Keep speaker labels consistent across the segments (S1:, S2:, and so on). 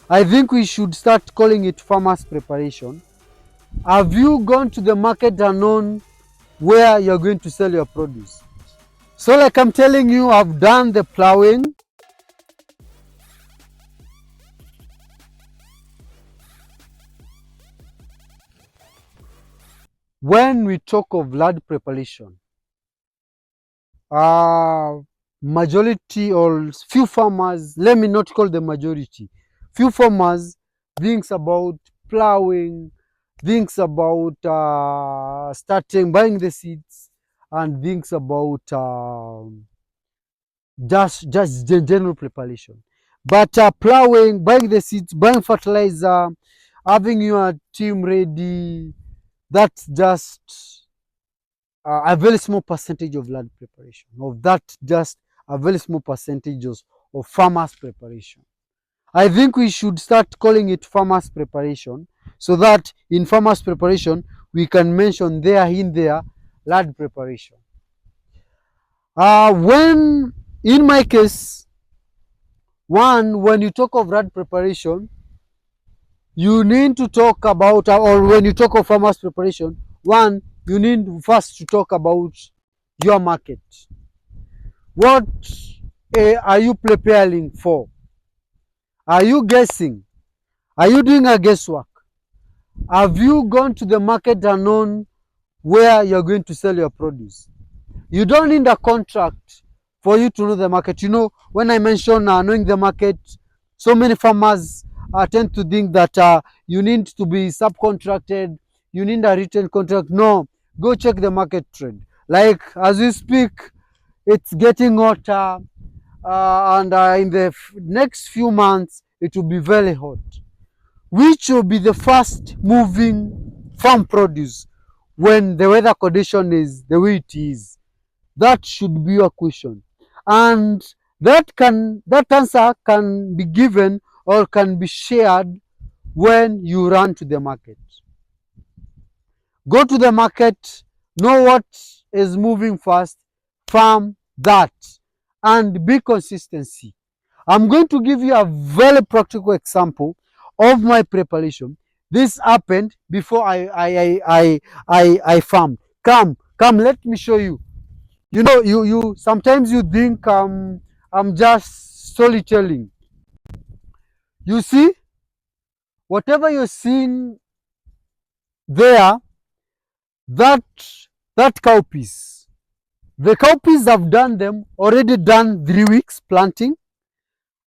S1: I think we should start calling it farmers preparation. Have you gone to the market and known where you're going to sell your produce? So like I'm telling you, I've done the plowing. When we talk of land preparation, uh, majority or few farmers, let me not call the majority, few farmers thinks about plowing, thinks about starting buying the seeds, and thinks about just general preparation. But plowing, buying the seeds, buying fertilizer, having your team ready, that's just a very small percentage of land preparation. Of that, just a very small percentage of farmers preparation. I think we should start calling it farmers preparation, so that in farmers preparation we can mention there in there land preparation. When in my case, when you talk of land preparation, you need to talk about, or when you talk of farmers preparation, one, you need first to talk about your market. What are you preparing for? Are you guessing? Are you doing a guesswork? Have you gone to the market and known where you're going to sell your produce? You don't need a contract for you to know the market. You know, when I mention knowing the market, so many farmers tend to think that you need to be subcontracted, you need a written contract. No, go check the market trend. Like as we speak, it's getting hotter, and in the next few months, it will be very hot. Which will be the fast moving farm produce when the weather condition is the way it is? That should be your question. And that answer can be given or can be shared when you run to the market. Go to the market, know what is moving fast, farm that, and be consistency. I'm going to give you a very practical example of my preparation. This happened before I farmed. Come, let me show you. You know, you sometimes you think I'm just storytelling. You see, whatever you're seeing there, that that cowpeas. The cowpeas have done them already done 3 weeks planting.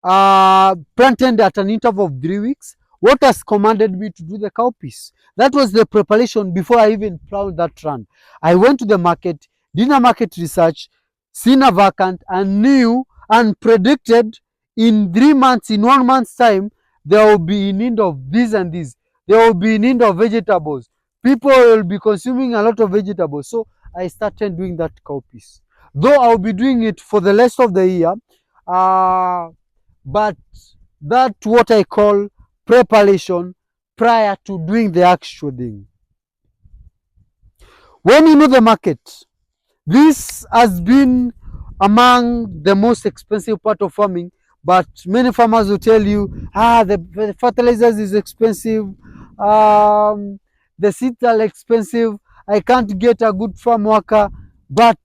S1: Planted at an interval of 3 weeks. What has commanded me to do the cowpeas? That was the preparation before I even plowed that run. I went to the market, did a market research, seen a vacant, and knew and predicted in 3 months, in 1 month's time, there will be in need of this and this. There will be in need of vegetables. People will be consuming a lot of vegetables. So I started doing that cowpeas. Though I'll be doing it for the rest of the year, uh, but that's what I call preparation prior to doing the actual thing. When you know the market, this has been among the most expensive part of farming, but many farmers will tell you, the fertilizers is expensive, the seeds are expensive, I can't get a good farm worker. But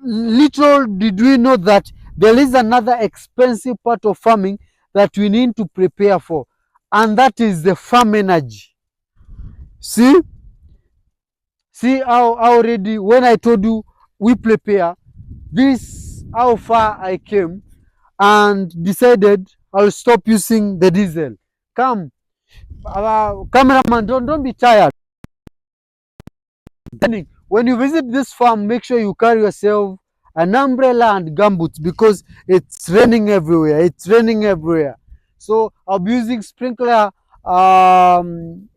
S1: little did we know that there is another expensive part of farming that we need to prepare for, and that is the farm energy. See, see how already when I told you we prepare, this how far I came and decided I'll stop using the diesel. Come, cameraman, don't be tired. When you visit this farm, make sure you carry yourself an umbrella and gumboots because it's raining everywhere. It's raining everywhere. So I'll be using sprinkler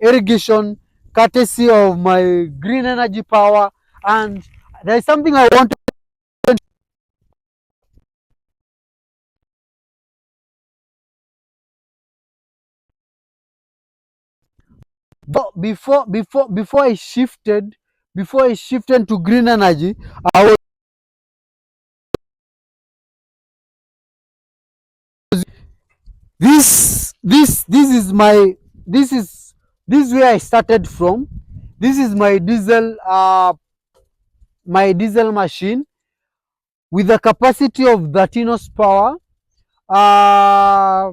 S1: irrigation courtesy of my green energy power. And there is something I want to but before I shifted to green energy, I was this this is my this is this is where I started from. This is my diesel machine with a capacity of 13 horsepower, uh,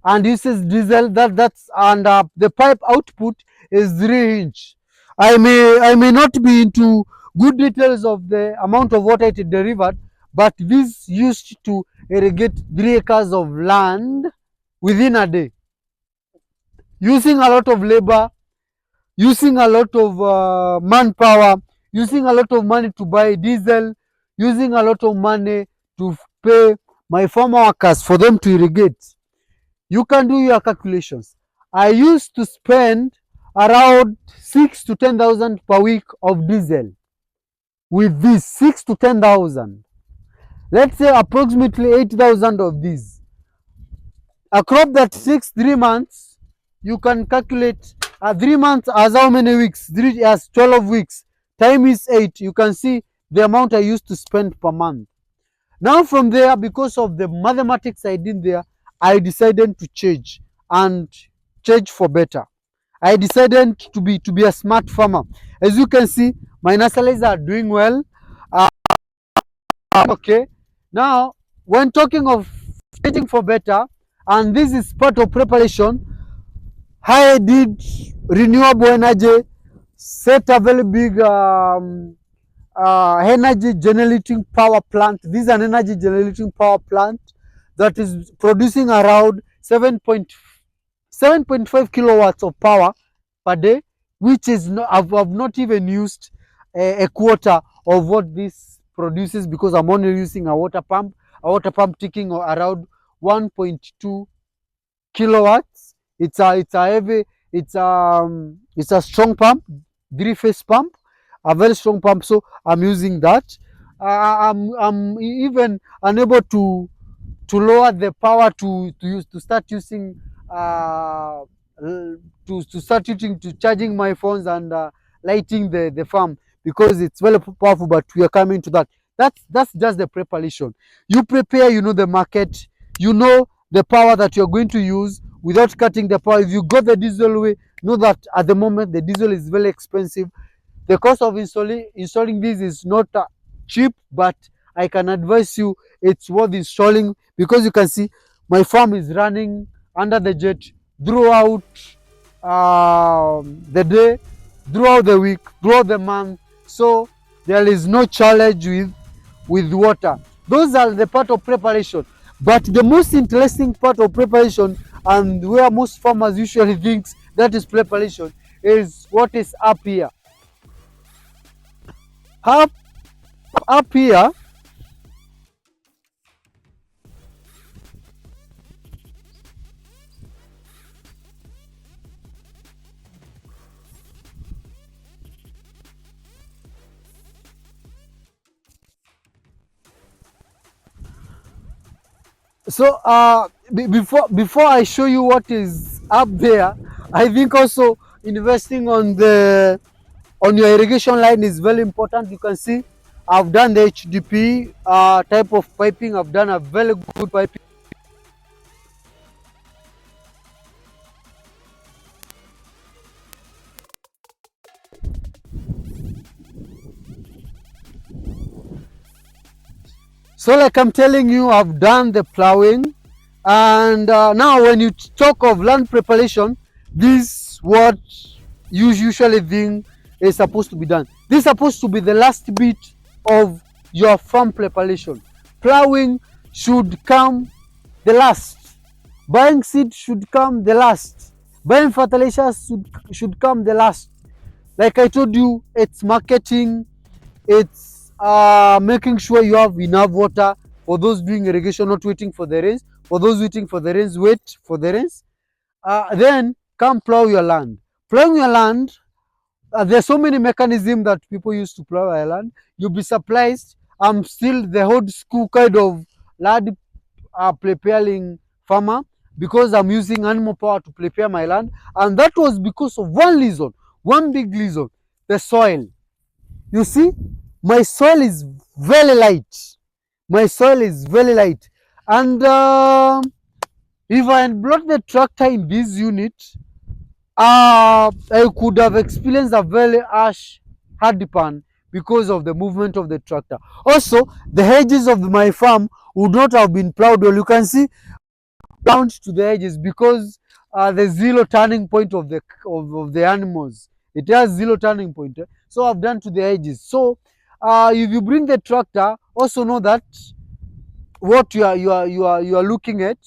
S1: and uses diesel. That's and the pipe output is 3 inch. I may not be into good details of the amount of water it delivered, but this used to irrigate 3 acres of land within a day, using a lot of labor, using a lot of manpower, using a lot of money to buy diesel, using a lot of money to pay my farmer workers for them to irrigate. You can do your calculations. I used to spend around 6 to 10,000 per week of diesel with this 6 to 10,000. Let's say approximately 8,000 of these. A crop that takes 3 months, you can calculate 3 months as how many weeks? 3 as 12 weeks. Time is 8. You can see the amount I used to spend per month. Now from there, because of the mathematics I did there, I decided to change and change for better. I decided to be a smart farmer. As you can see, my nurseries are doing well. Uh, okay. Now, when talking of changing for better, and this is part of preparation, I did renewable energy, set a very big energy generating power plant. This is an energy generating power plant that is producing around 7.5 kilowatts of power per day, which is not, I've not even used a quarter of what this produces, because I'm only using a water pump taking around 1.2 kilowatts. It's a heavy, it's a strong pump, 3-phase pump, a very strong pump. So I'm using that. I'm even unable to lower the power to start using to start using to charging my phones and lighting the farm, because it's very powerful. But we are coming to that. That's just the preparation. You prepare, you know the market, you know the power that you're going to use without cutting the power. If you go the diesel way, know that at the moment the diesel is very expensive. The cost of installing this is not cheap, but I can advise you it's worth installing, because you can see my farm is running under the jet throughout the day, throughout the week, throughout the month. So there is no challenge with water. Those are the part of preparation. But the most interesting part of preparation, and where most farmers usually thinks that is preparation, is what is up here. Up up here, so before I show you what is up there, I think also investing on your irrigation line is very important. You can see I've done the HDP type of piping. I've done a very good piping. So like I'm telling you, I've done the plowing. And now when you talk of land preparation, this what you usually think is supposed to be done. This is supposed to be the last bit of your farm preparation. Plowing should come the last. Buying seed should come the last. Buying fertilizers should come the last. Like I told you, it's marketing, it's making sure you have enough water. For those doing irrigation, not waiting for the rains. For those waiting for the rains, wait for the rains. Then come plow your land. Plowing your land, there's so many mechanisms that people use to plow your land. You'll be surprised. I'm still the old school kind of land preparing farmer, because I'm using animal power to prepare my land. And that was because of one reason, one big reason: the soil. You see, my soil is very light. My soil is very light. And If I had brought the tractor in this unit, I could have experienced a very harsh hardpan because of the movement of the tractor. Also, the hedges of my farm would not have been plowed well. You can see down to the edges because the zero turning point of the animals. It has zero turning point. So I've done to the edges. So if you bring the tractor, also know that what you are looking at,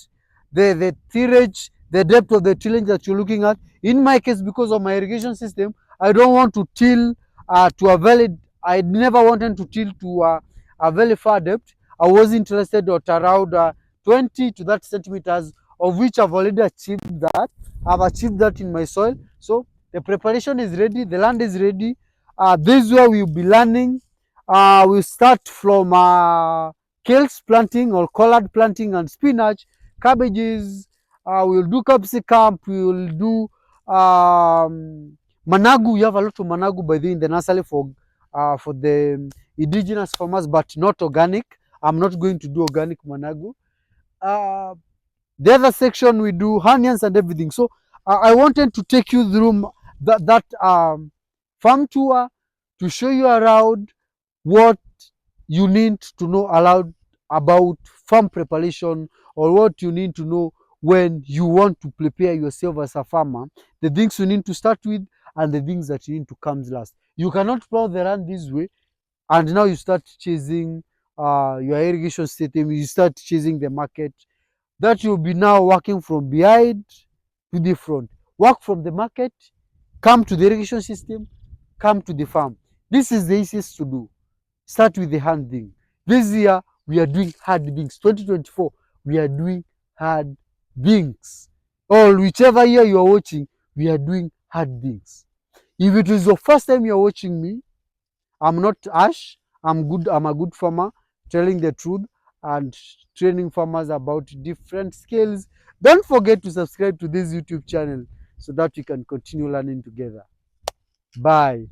S1: the tillage, the depth of the tillage that you're looking at. In my case, because of my irrigation system, I don't want to till to a very, I never wanted to till to a very far depth. I was interested at around 20 to 30 centimeters, of which I've already achieved that. I've achieved that in my soil. So the preparation is ready, the land is ready. This is where we'll be learning. We'll start from kales planting or collard planting and spinach, cabbages. We'll do capsicum. We'll do managu. We have a lot of managu by the way in the nursery for the indigenous farmers, but not organic. I'm not going to do organic managu. Uh, the other section we do onions and everything. So I wanted to take you through that farm tour to show you around what you need to know aloud about farm preparation, or what you need to know when you want to prepare yourself as a farmer, the things you need to start with and the things that you need to come last. You cannot plow the land this way and now you start chasing your irrigation system, you start chasing the market. That you'll be now working from behind to the front. Work from the market, come to the irrigation system, come to the farm. This is the easiest to do. Start with the hand thing. This year we are doing hard things. 2024 we are doing hard things. Or whichever year you are watching, we are doing hard things. If it is your first time you are watching me, I'm not Ash. I'm good. I'm a good farmer, telling the truth and training farmers about different skills. Don't forget to subscribe to this YouTube channel so that we can continue learning together. Bye.